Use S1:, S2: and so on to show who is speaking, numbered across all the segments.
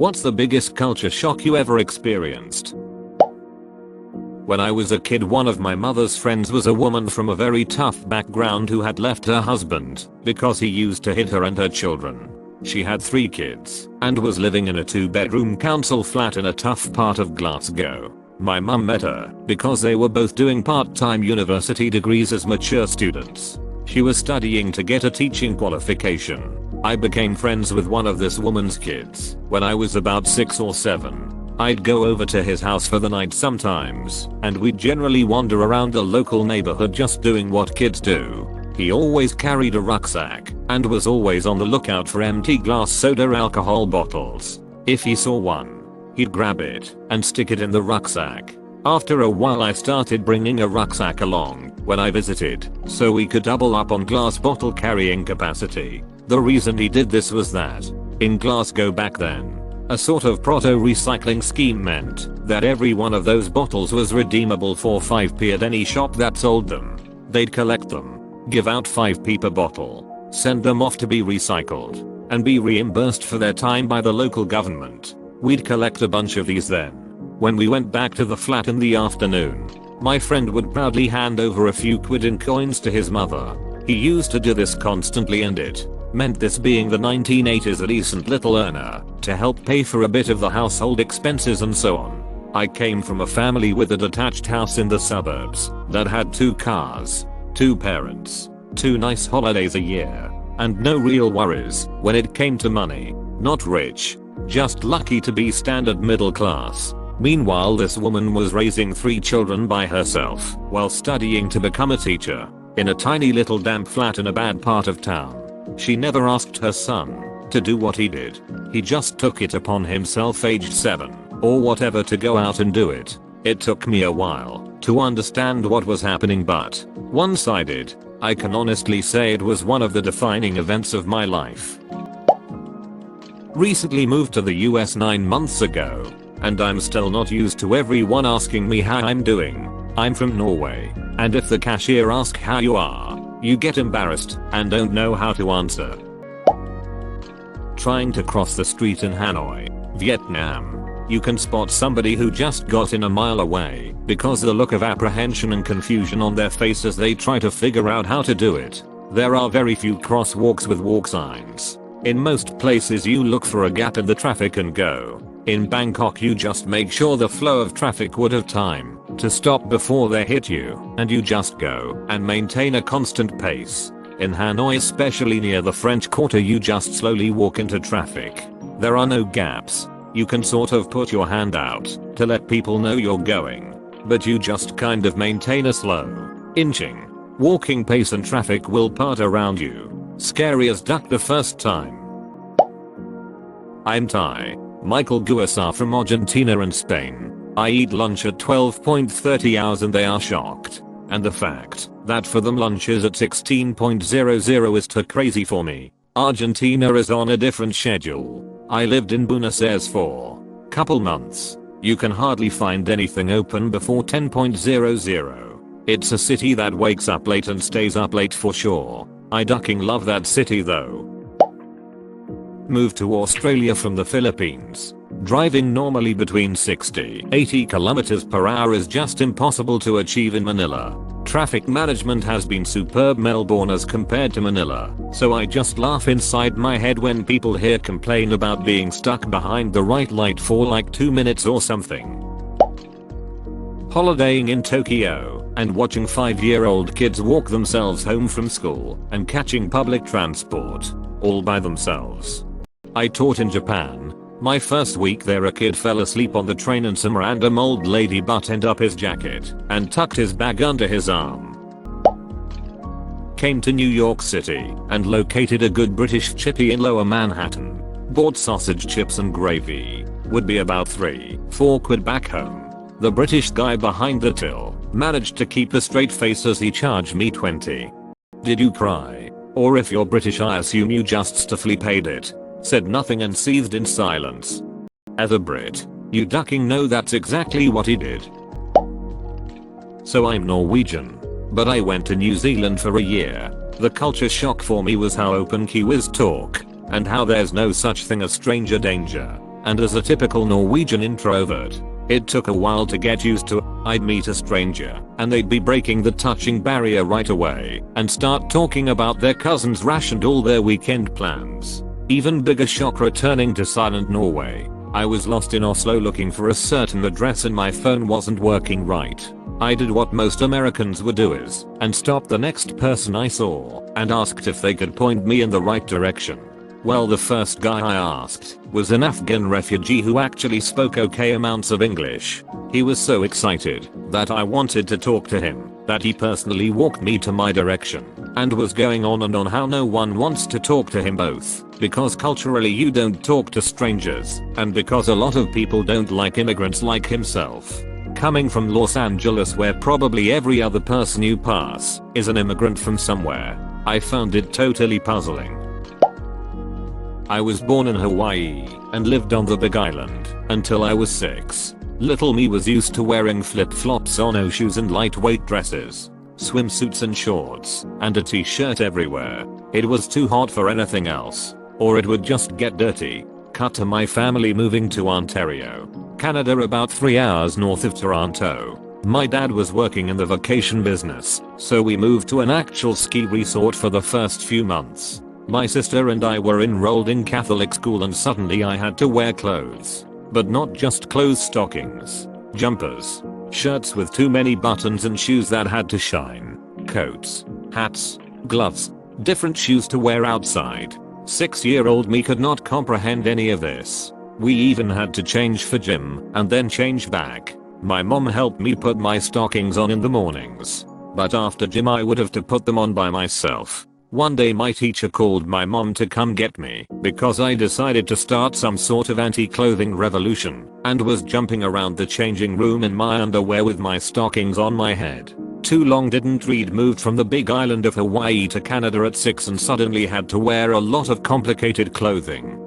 S1: What's the biggest culture shock you ever experienced? When I was a kid, one of my mother's friends was a woman from a very tough background who had left her husband because he used to hit her and her children. She had 3 kids and was living in a 2-bedroom council flat in a tough part of Glasgow. My mum met her because they were both doing part-time university degrees as mature students. She was studying to get a teaching qualification. I became friends with one of this woman's kids when I was about 6 or 7. I'd go over to his house for the night sometimes, and we'd generally wander around the local neighborhood just doing what kids do. He always carried a rucksack and was always on the lookout for empty glass soda alcohol bottles. If he saw one, he'd grab it and stick it in the rucksack. After a while I started bringing a rucksack along when I visited so we could double up on glass bottle carrying capacity. The reason he did this was that, in Glasgow back then, a sort of proto-recycling scheme meant that every one of those bottles was redeemable for 5p at any shop that sold them. They'd collect them, give out 5p per bottle, send them off to be recycled, and be reimbursed for their time by the local government. We'd collect a bunch of these then. When we went back to the flat in the afternoon, my friend would proudly hand over a few quid in coins to his mother. He used to do this constantly, and it meant, this being the 1980s, a decent little earner to help pay for a bit of the household expenses and so on. I came from a family with a detached house in the suburbs that had 2 cars, 2 parents, 2 nice holidays a year, and no real worries when it came to money. Not rich, just lucky to be standard middle class. Meanwhile, this woman was raising 3 children by herself while studying to become a teacher in a tiny little damp flat in a bad part of town. She never asked her son to do what he did. He just took it upon himself aged 7 or whatever to go out and do it. It took me a while to understand what was happening, but once I did, I can honestly say it was one of the defining events of my life. Recently moved to the US 9 months ago, and I'm still not used to everyone asking me how I'm doing. I'm from Norway, and if the cashier asks how you are, you get embarrassed and don't know how to answer. Trying to cross the street in Hanoi, Vietnam. You can spot somebody who just got in a mile away because the look of apprehension and confusion on their face as they try to figure out how to do it. There are very few crosswalks with walk signs. In most places you look for a gap in the traffic and go. In Bangkok you just make sure the flow of traffic would have time to stop before they hit you, and you just go and maintain a constant pace. In Hanoi, especially near the French Quarter, you just slowly walk into traffic. There are no gaps. You can sort of put your hand out to let people know you're going, but you just kind of maintain a slow, inching, walking pace and traffic will part around you. Scary as duck the first time. I'm Thai, Michael Guasar from Argentina and Spain. I eat lunch at 12.30 hours and they are shocked. And the fact that for them lunch is at 16.00 is too crazy for me. Argentina is on a different schedule. I lived in Buenos Aires for couple months. You can hardly find anything open before 10.00. It's a city that wakes up late and stays up late for sure. I ducking love that city though. Moved to Australia from the Philippines. Driving normally between 60-80 km per hour is just impossible to achieve in Manila. Traffic management has been superb Melbourne as compared to Manila, so I just laugh inside my head when people here complain about being stuck behind the right light for like 2 minutes or something. Holidaying in Tokyo and watching 5-year-old kids walk themselves home from school and catching public transport all by themselves. I taught in Japan. My first week there, a kid fell asleep on the train and some random old lady buttoned up his jacket and tucked his bag under his arm. Came to New York City and located a good British chippy in Lower Manhattan. Bought sausage chips and gravy. Would be about 3-4 quid back home. The British guy behind the till managed to keep a straight face as he charged me 20. Did you cry? Or if you're British I assume you just stiffly paid it. Said nothing and seethed in silence. As a Brit, you ducking know that's exactly what he did. So I'm Norwegian, but I went to New Zealand for a year. The culture shock for me was how open Kiwis talk, and how there's no such thing as stranger danger. and as a typical Norwegian introvert, it took a while to get used to. I'd meet a stranger, and they'd be breaking the touching barrier right away, and start talking about their cousin's rash and all their weekend plans. Even bigger shock returning to silent Norway. I was lost in Oslo looking for a certain address and my phone wasn't working right. I did what most Americans would do and stopped the next person I saw and asked if they could point me in the right direction. Well, the first guy I asked was an Afghan refugee who actually spoke okay amounts of English. He was so excited that I wanted to talk to him that he personally walked me to my direction and was going on and on how no one wants to talk to him, both because culturally you don't talk to strangers and because a lot of people don't like immigrants like himself. Coming from Los Angeles, where probably every other person you pass is an immigrant from somewhere, I found it totally puzzling. I was born in Hawaii and lived on the Big Island until I was 6. Little me was used to wearing flip-flops on no shoes and lightweight dresses, swimsuits and shorts, and a t-shirt everywhere. It was too hot for anything else, or it would just get dirty. Cut to my family moving to Ontario, Canada, about 3 hours north of Toronto. My dad was working in the vacation business, so we moved to an actual ski resort for the first few months. My sister and I were enrolled in Catholic school and suddenly I had to wear clothes. But not just clothes, stockings, jumpers, shirts with too many buttons and shoes that had to shine, coats, hats, gloves, different shoes to wear outside. 6-year-old me could not comprehend any of this. We even had to change for gym and then change back. My mom helped me put my stockings on in the mornings, but after gym I would have to put them on by myself. One day my teacher called my mom to come get me because I decided to start some sort of anti-clothing revolution and was jumping around the changing room in my underwear with my stockings on my head. Too long didn't read, moved from the Big Island of Hawaii to Canada at 6 and suddenly had to wear a lot of complicated clothing.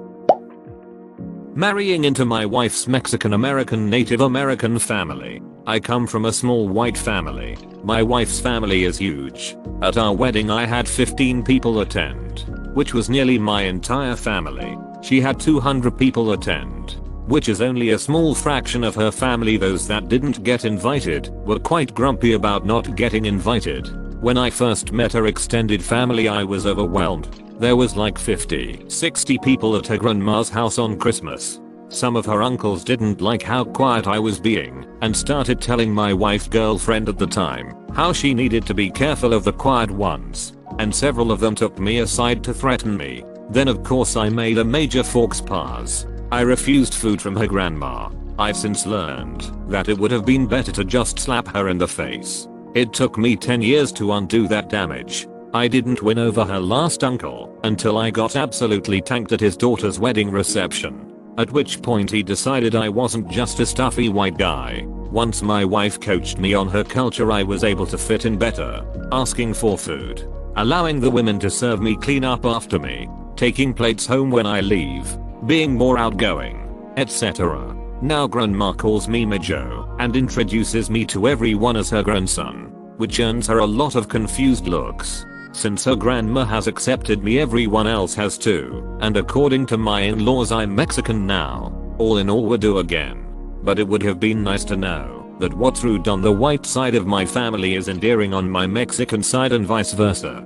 S1: Marrying into my wife's Mexican-American Native American family. I come from a small white family. My wife's family is huge. At our wedding I had 15 people attend, which was nearly my entire family. She had 200 people attend, which is only a small fraction of her family. Those that didn't get invited were quite grumpy about not getting invited. When I first met her extended family I was overwhelmed. There was like 50-60 people at her grandma's house on Christmas. Some of her uncles didn't like how quiet I was being and started telling my wife's girlfriend at the time how she needed to be careful of the quiet ones, and several of them took me aside to threaten me. Then of course I made a major faux pas. I refused food from her grandma. I've since learned that it would have been better to just slap her in the face. It took me 10 years to undo that damage. I didn't win over her last uncle until I got absolutely tanked at his daughter's wedding reception. At which point he decided I wasn't just a stuffy white guy. Once my wife coached me on her culture I was able to fit in better, asking for food, allowing the women to serve me, clean up after me, taking plates home when I leave, being more outgoing, etc. Now grandma calls me Majo and introduces me to everyone as her grandson, which earns her a lot of confused looks. Since her grandma has accepted me, everyone else has too, and according to my in-laws I'm Mexican now. All in all, would do again. But it would have been nice to know that what's rude on the white side of my family is endearing on my Mexican side and vice versa.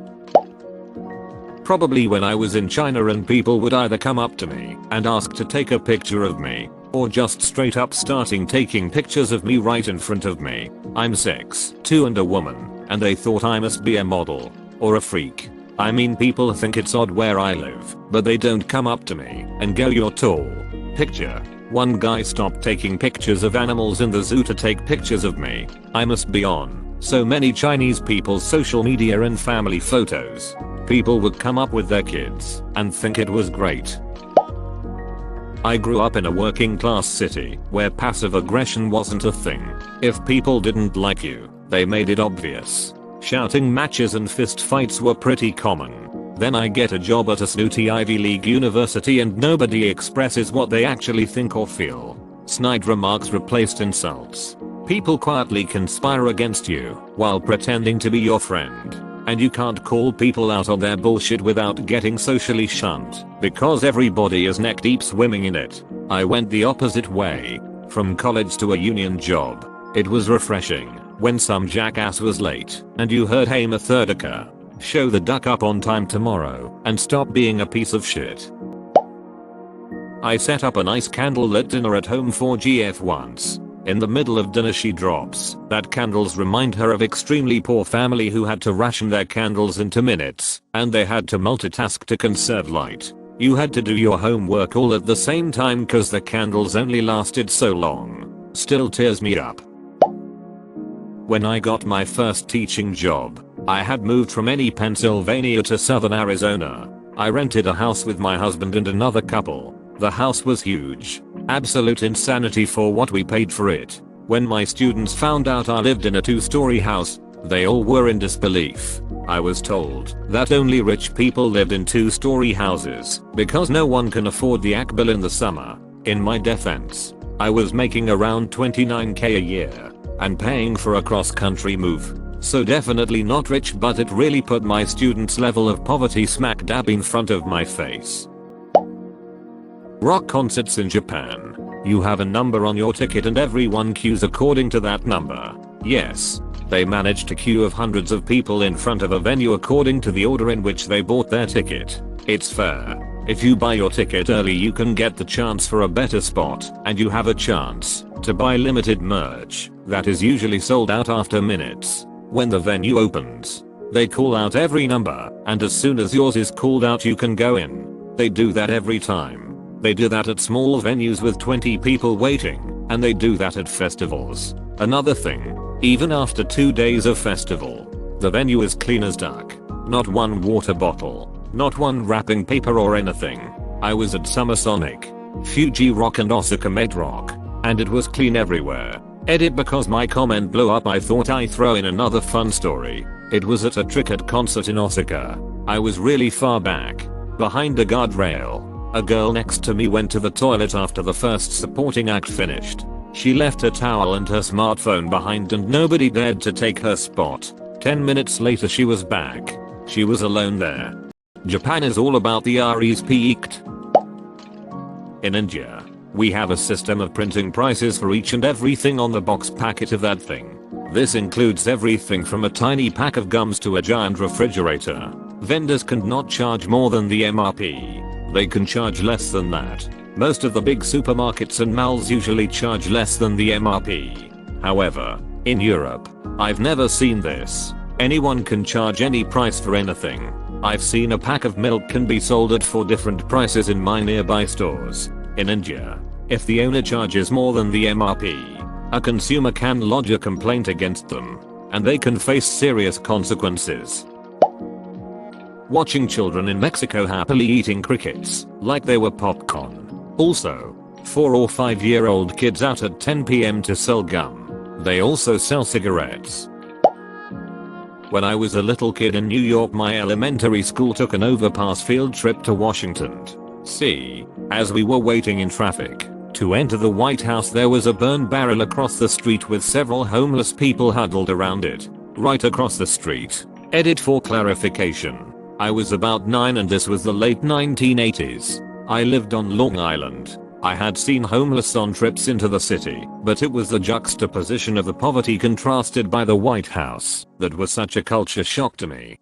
S1: Probably when I was in China and people would either come up to me and ask to take a picture of me, or just straight up starting taking pictures of me right in front of me. I'm 6'2" and a woman, and they thought I must be a model or a freak. I mean, people think it's odd where I live, but they don't come up to me and go, "You're tall." Picture. One guy stopped taking pictures of animals in the zoo to take pictures of me. I must be on so many Chinese people's social media and family photos. People would come up with their kids and think it was great. I grew up in a working class city where passive aggression wasn't a thing. If people didn't like you, they made it obvious. Shouting matches and fist fights were pretty common. Then I get a job at a snooty Ivy League university and nobody expresses what they actually think or feel. Snide remarks replaced insults. People quietly conspire against you while pretending to be your friend. And you can't call people out on their bullshit without getting socially shunned, because everybody is neck deep swimming in it. I went the opposite way. From college to a union job. It was refreshing when some jackass was late and you heard, "Hey Methodika, show the duck up on time tomorrow and stop being a piece of shit." I set up a nice candlelit dinner at home for GF once. In the middle of dinner she drops that candles remind her of extremely poor family who had to ration their candles into minutes and they had to multitask to conserve light. You had to do your homework all at the same time cause the candles only lasted so long. Still tears me up. When I got my first teaching job, I had moved from Pennsylvania to southern Arizona. I rented a house with my husband and another couple. The house was huge. Absolute insanity for what we paid for it. When my students found out I lived in a 2-story house, they all were in disbelief. I was told that only rich people lived in 2-story houses because no one can afford the AC bill in the summer. In my defense, I was making around $29,000 a year and paying for a cross-country move. So definitely not rich, but it really put my students' level of poverty smack dab in front of my face. Rock concerts in Japan. You have a number on your ticket and everyone queues according to that number. Yes, they managed to queue of hundreds of people in front of a venue according to the order in which they bought their ticket. It's fair. If you buy your ticket early you can get the chance for a better spot and you have a chance to buy limited merch that is usually sold out after minutes. When the venue opens, they call out every number and as soon as yours is called out you can go in. They do that every time. They do that at small venues with 20 people waiting and they do that at festivals. Another thing, even after 2 days of festival, the venue is clean as duck. Not one water bottle. Not one wrapping paper or anything. I was at Summer Sonic, Fuji Rock and Osaka Med Rock, and it was clean everywhere. Edit because my comment blew up. I thought I'd throw in another fun story. It was at a Tricket concert in Osaka. I was really far back, behind a guardrail. A girl next to me went to the toilet after the first supporting act finished. She left her towel and her smartphone behind and nobody dared to take her spot. 10 minutes later she was back. She was alone there. Japan is all about the R's peaked. In India, we have a system of printing prices for each and everything on the box packet of that thing. This includes everything from a tiny pack of gums to a giant refrigerator. Vendors cannot charge more than the MRP. They can charge less than that. Most of the big supermarkets and malls usually charge less than the MRP. However, in Europe, I've never seen this. Anyone can charge any price for anything. I've seen a pack of milk can be sold at 4 different prices in my nearby stores. In India, if the owner charges more than the MRP, a consumer can lodge a complaint against them, and they can face serious consequences. Watching children in Mexico happily eating crickets like they were popcorn. Also, 4 or 5-year-old kids out at 10 PM to sell gum. They also sell cigarettes. When I was a little kid in New York, my elementary school took an overpass field trip to Washington. See, as we were waiting in traffic to enter the White House, there was a burn barrel across the street with several homeless people huddled around it. Right across the street. Edit for clarification. I was about 9 and this was the late 1980s. I lived on Long Island. I had seen homeless on trips into the city, but it was the juxtaposition of the poverty contrasted by the White House that was such a culture shock to me.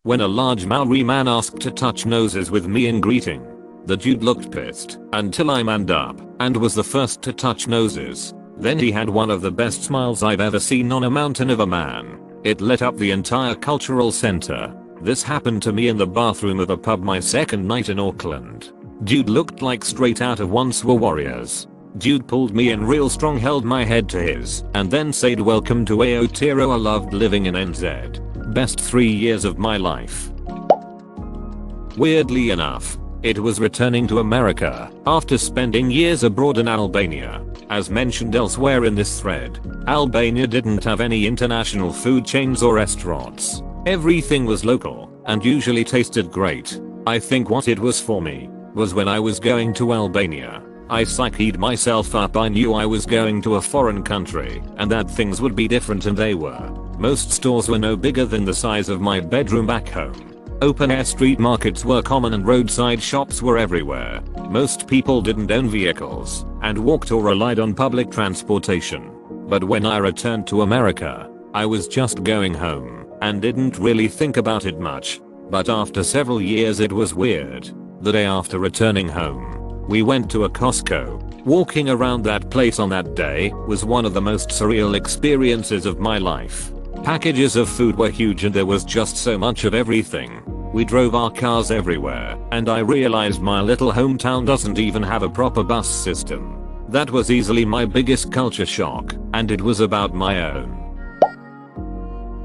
S1: When a large Maori man asked to touch noses with me in greeting, the dude looked pissed until I manned up and was the first to touch noses. Then he had one of the best smiles I've ever seen on a mountain of a man. It lit up the entire cultural center. This happened to me in the bathroom of a pub my second night in Auckland. Dude looked like straight out of Once Were Warriors. Dude pulled me in real strong, held my head to his, and then said, "Welcome to Aotearoa. I loved living in NZ. Best 3 years of my life." Weirdly enough, it was returning to America after spending years abroad in Albania. As mentioned elsewhere in this thread, Albania didn't have any international food chains or restaurants. Everything was local and usually tasted great. I think what it was for me was when I was going to Albania, I psyched myself up. I knew I was going to a foreign country and that things would be different, and they were. Most stores were no bigger than the size of my bedroom back home. Open air street markets were common and roadside shops were everywhere. Most people didn't own vehicles and walked or relied on public transportation. But when I returned to America, I was just going home and didn't really think about it much. But after several years it was weird. The day after returning home, we went to a Costco. Walking around that place on that day was one of the most surreal experiences of my life. Packages of food were huge and there was just so much of everything. We drove our cars everywhere, and I realized my little hometown doesn't even have a proper bus system. That was easily my biggest culture shock, and it was about my own.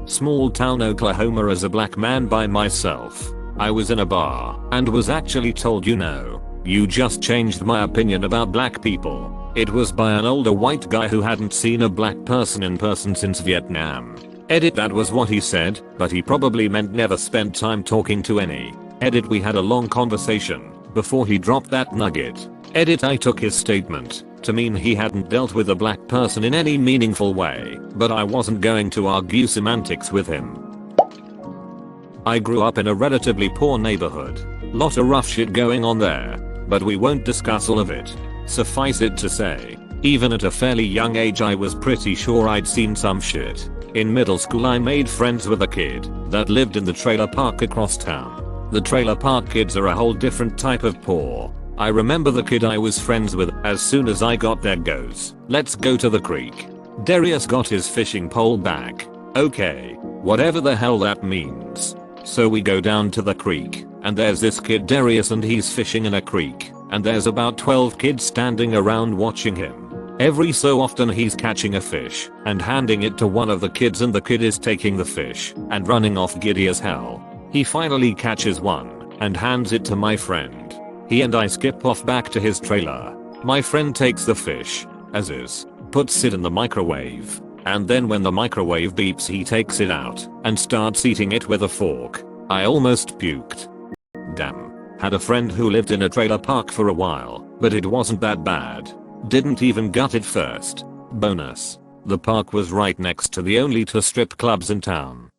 S1: Small town Oklahoma. As a black man by myself, I was in a bar and was actually told, you just changed my opinion about black people. It was by an older white guy who hadn't seen a black person in person since Vietnam. Edit, that was what he said, but he probably meant never spent time talking to any. Edit, we had a long conversation before he dropped that nugget. Edit, I took his statement to mean he hadn't dealt with a black person in any meaningful way, but I wasn't going to argue semantics with him. I grew up in a relatively poor neighborhood. Lot of rough shit going on there, but we won't discuss all of it. Suffice it to say, even at a fairly young age I was pretty sure I'd seen some shit. In middle school I made friends with a kid that lived in the trailer park across town. The trailer park kids are a whole different type of poor. I remember the kid I was friends with, as soon as I got there, goes, "Let's go to the creek." Darius got his fishing pole back. Okay, whatever the hell that means. So we go down to the creek, and there's this kid Darius and he's fishing in a creek, and there's about 12 kids standing around watching him. Every so often he's catching a fish and handing it to one of the kids, and the kid is taking the fish and running off giddy as hell. He finally catches one and hands it to my friend. He and I skip off back to his trailer. My friend takes the fish, as is, puts it in the microwave, and then when the microwave beeps he takes it out and starts eating it with a fork. I almost puked. Damn. Had a friend who lived in a trailer park for a while, but it wasn't that bad. Didn't even gut it first. Bonus. The park was right next to the only two strip clubs in town.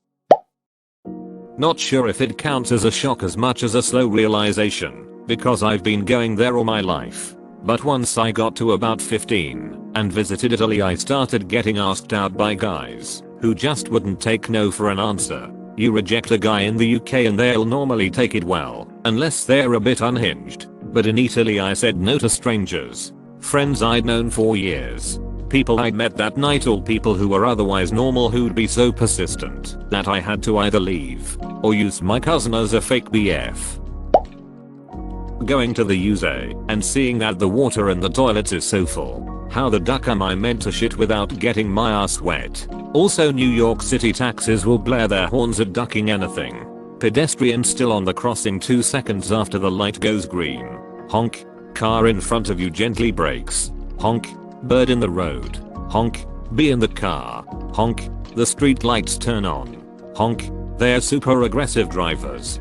S1: Not sure if it counts as a shock as much as a slow realization, because I've been going there all my life. But once I got to about 15 and visited Italy, I started getting asked out by guys who just wouldn't take no for an answer. You reject a guy in the UK and they'll normally take it well, unless they're a bit unhinged. But in Italy I said no to strangers. Friends I'd known for years. People I'd met that night, or people who were otherwise normal who'd be so persistent that I had to either leave or use my cousin as a fake BF. Going to the USA and seeing that the water in the toilets is so full. How the duck am I meant to shit without getting my ass wet? Also, New York City taxis will blare their horns at ducking anything. Pedestrian still on the crossing 2 seconds after the light goes green. Honk. Car in front of you gently brakes. Honk. Bird in the road. Honk. Bee in the car. Honk. The street lights turn on. Honk. They're super aggressive drivers.